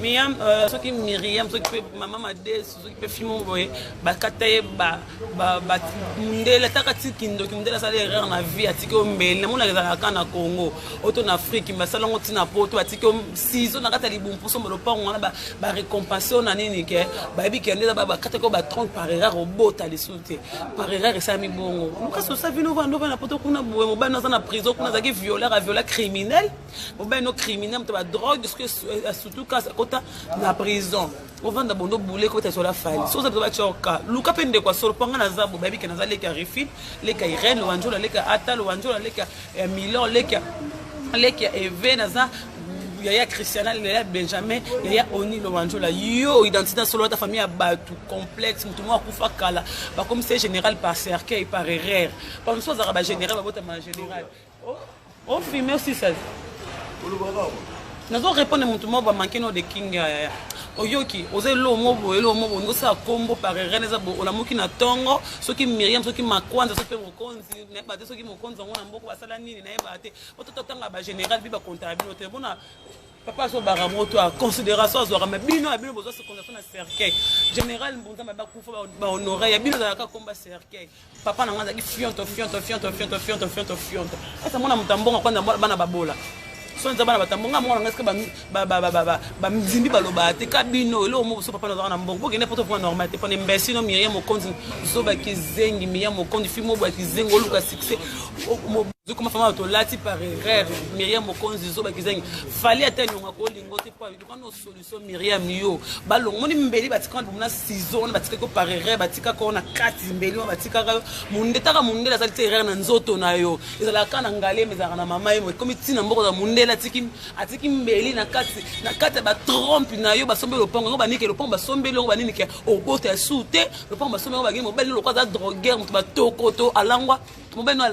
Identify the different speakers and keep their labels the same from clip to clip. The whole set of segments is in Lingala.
Speaker 1: Miriam, ce qui Myriam, ce qui peut maman Madé, ce qui peut filmer, bakataye, mundela, takati kindo, qui mundela ça les erreurs na vie, atiki ombele, na mona les na Congo, auto na Afrique, mais ça l'on tina poto, atiki si on a kata libum pour son repas, on a ba récompense on a nini ke, ba ebi kende ba katako ba 30 par erreur au bot à les sauter, par erreur et ça mi bongo. Nous quand ça vient nous vendre na poto kuna boue, mo ba dans na prison kuna zaki violeur criminel, mo ba no criminel, to ba drogue, parce que surtout quand na prison on vend d'abord boulé côté sur la faille so ça doit être choka luka pende kwa solo panga na zabu baby ke nazale ka refit leka irene lo wanjola leka ata lo wanjola leka milon leka eve naza yaya Christiana yaya Benjamin yaya Oni lo wanjola yo identité solo ta famille abatu complexe mutu mo akufa kala ba comme c'est général par cercueil par erreur comme ça za ba général ba bota ma général oh filmer aussi ça nazo répondre mutu mo ba manquer no de king oyoki oze lo mobo ngo sa kombo par erreur za bo olamuki na tongo soki Myriam soki makwanza soki mokonzi na ba te soki mokonzi ngona mboko basala nini na yeba te ototanga ba général bi ba comptabilité bona papa so baramoto a considération zo rama bino abino bozo se condamnation na cercueil général mbonza ba kufa ba honorer ya bino za ka komba cercueil papa na ngana ki fionto asa mona mutambonga kwanda bana babola so nzaba na batambonga mwana ngaske ba mzimbi baloba te kabino lo mo so papa na na mbongo bokene poto point normal te pone mbesi no Myriam Mokonzi so ba kizengi Myriam Mokonzi fimo ba kizengo luka succès zo kuma fama to lati par erreur Myriam Mokonzi so ba kizengi fali atenyo ngako lingo te pa to kana solution Myriam yo balongo moni mbeli batika mona 6 ans batika ko par erreur batika ko na 4 mbeli batika munde taka munde la salite erreur na nzoto na yo ezala kana ngale mezaka na mama yo comme tina mboko za munde atiki mbeli na kati ba trompe na yo basombe lo pongo ba nike lo pongo basombe lo ba nini ke obota ya sute lo pongo basombe ba ngimo beli lo kwa za drogueur mutu ba tokoto alangwa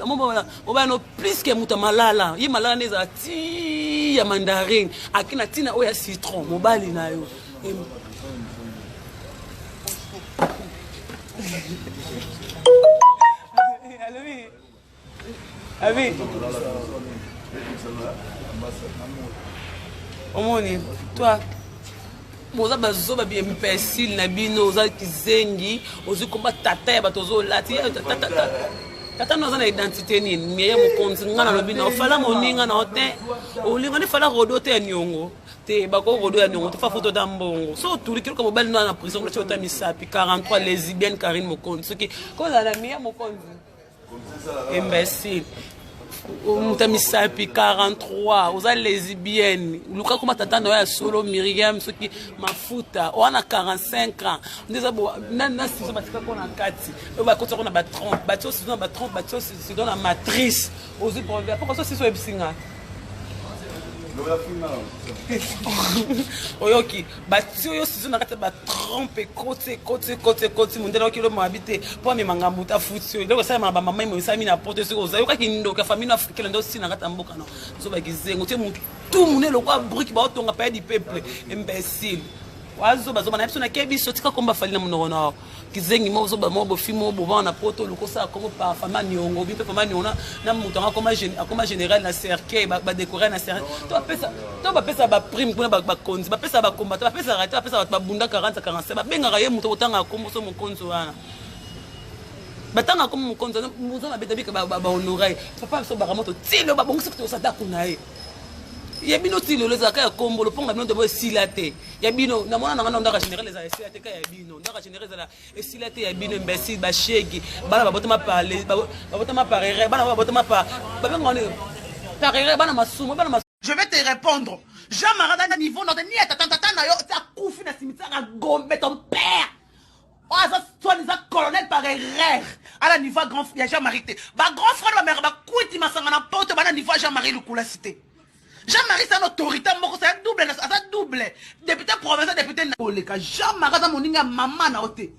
Speaker 1: mo no plus que mutu malala yi malala neza ti ya mandarine akina tina o ya citron mobali na yo Allô oui. Ah oui. Omoni, toi, moza bazoba bien imbécile na bino oza kizengi ozi komba tata ya batozo lati tata noza na identité nini Myriam Mokonzi ngana lobi na ofala moninga na hotel olinga ni fala rodo te nyongo te bako rodo ya nyongo te fa photo d'ambongo so tuli kilo ko bali na prison ko chota misapi 43 lesbienne Karine Mokonzi qui ko la Myriam Mokonzi imbécile Mutamisapi 43 oza lesbienne luka kuma tata na ya solo Myriam soki mafuta wana 45 ans ndeza bo na sizo batika ko na kati ba kotsa ko na ba 30 ba tso sizo na ba 30 ba tso sizo dans la matrice ozi pour ver pourquoi ça sizo ebisinga oyoki bati oyo sizo na kati ba trompe côté mundela kilo mo habiter pour me mangambu ta futi donc ça ma mama mo sami na porte sur oza yoka kindo ka famille africaine ndo sina kata mboka no zo ba kizengo te mutu tout munelo kwa brique ba otonga pa di peuple imbécile wazo bazo bana biso na kebiso tika komba fali na munona kizengi mo zo ba mo bo fimo bo ba na poto lokosa comme par famille nyongo bi pe famille nyona na mutu akoma général na cercueil ba décorer na cercueil to ba pesa ba prime kuna ba konzi ba pesa ba combattre ba pesa rata ba pesa ba bunda 40 45 ba benga ye mutu otanga kombo so mokonzi wana batanga comme mokonzi muzo ba beta bika ba honorer papa so ba ramoto tilo ba bongisi to sata kuna ye yabino tilo le zaka ya kombo le ponga bino de bo silate yabino na mona na ndaka général les a silate ka yabino ndaka général za la silate yabino imbécile ba shegi bana ba botama parler ba botama parler bana ba botama pa ba ngone parler bana masumo bana.
Speaker 2: Je vais te répondre. Jean Marada na niveau notre ni tata na yo ta koufi na cimetière à Gombe ton père. Oh ça soit les colonel par erreur à la niveau grand frère Jean-Marie te ba grand frère ba mère ba kuiti masanga na porte bana niveau Jean-Marie Lukula cité. Jean-Marie c'est une autorité moko c'est double député provincial député na oleka Jean-Marie za moninga mama na ote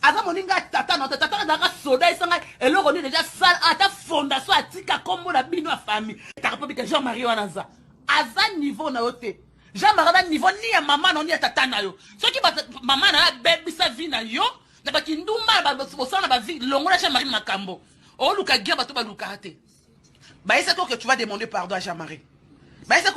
Speaker 2: aza moninga tata na tata na ka soda isanga eloko ni déjà salle ata fondation atika kombo na bino a famille ta république Jean-Marie wana za aza niveau na ote Jean-Marie na niveau ni ya mama na ni ya tata na yo soki ba mama na baby sa vie na yo na ba kinduma ba bosana ba vie longola Jean-Marie makambo o luka gia ba to ba luka te ba esa ko que tu vas demander pardon à Jean-Marie. Bah, c'est